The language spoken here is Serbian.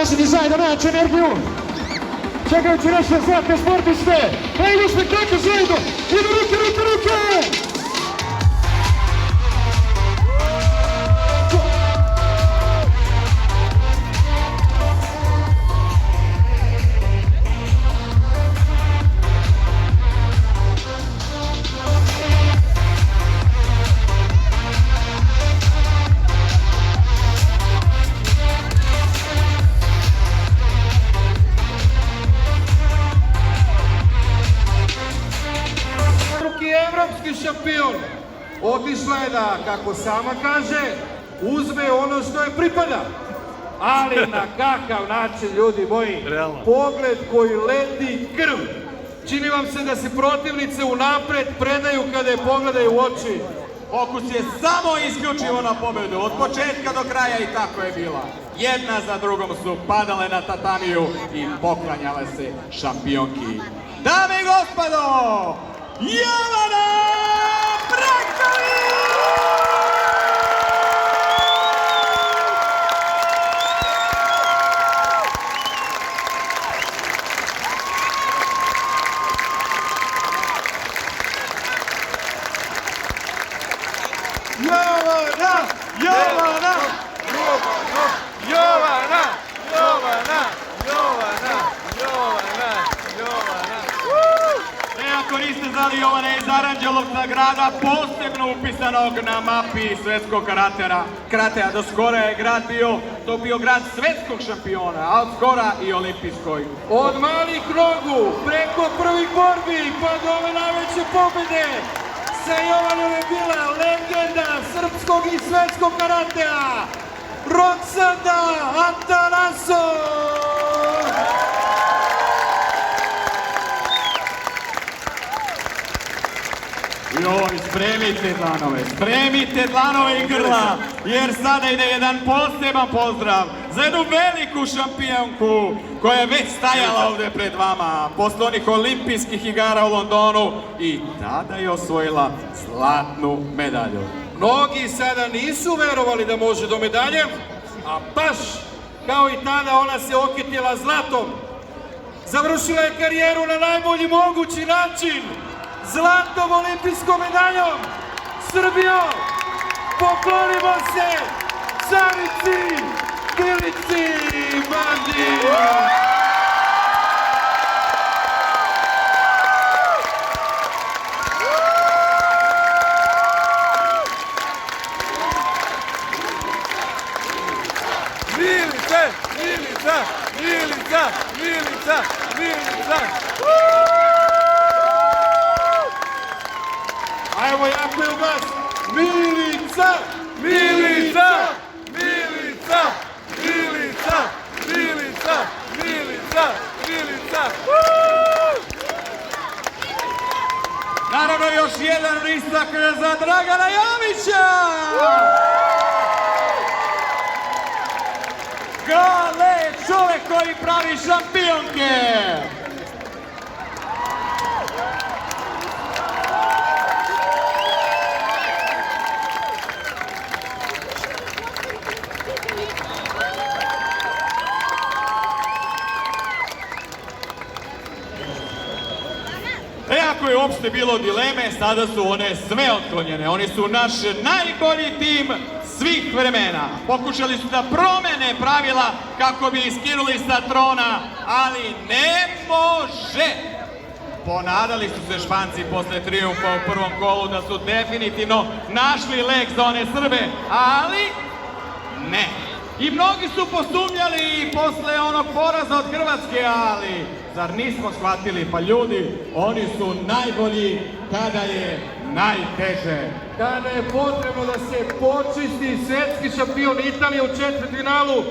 Dolazi zajedno naći energiju. Čekajući naše zlatne sportiste. Pa idu spektakl zajedno. Idu ruke! Evropski šampion otišla je da, kako sama kaže, uzme ono što je pripada. Ali na kakav način, ljudi moji, pogled koji leti krv. Čini vam se da se protivnice unapred predaju kada je pogledaju u oči. Fokus je samo isključivo na pobedu, od početka do kraja i tako je bila. Jedna za drugom su padale na tatamiju i poklanjale se šampionki. Dame i gospodo, Jovana Branković! Ako niste znali, Jovana je iz Aranđelovca, grada posebno upisanog na mapi svetskog karatea. Do skora je grad bio grad svetskog šampiona, a od skora i olimpijskoj. Od malih nogu, preko prvih borbi, pa do ove najveće pobjede, sa Jovanom je bila legenda srpskog i svetskog karatea, Roksanda Atanasov! Joj, spremite dlanove i grla, jer sada ide jedan poseban pozdrav za jednu veliku šampionku koja je već stajala ovdje pred vama posle onih olimpijskih igara u Londonu i tada je osvojila zlatnu medalju. Mnogi sada nisu verovali da može do medalje, a baš kao i tada ona se okitila zlatom. Završila je karijeru na najbolji mogući način, zlatnom olimpijskom medaljom. Srbijo, poklonimo se carici Milici Bandi! A evo jako je u vas, Milica! Naravno još jedan ristak za Dragana Jovića! Gale, čovek koji pravi šampionke! Ako je uopšte bilo dileme, sada su one sve otklonjene. Oni su naš najbolji tim svih vremena. Pokušali su da promene pravila kako bi iskinuli sa trona, ali ne može. Ponadali su se Španci posle trijumfa u prvom kolu da su definitivno našli lek za one Srbe, ali ne. I mnogi su posumnjali i posle onog poraza od Hrvatske, ali zar nismo shvatili, pa ljudi, oni su najbolji kada je najteže. Kada je potrebno da se počisti svetski šampion Italije u četvrtfinalu,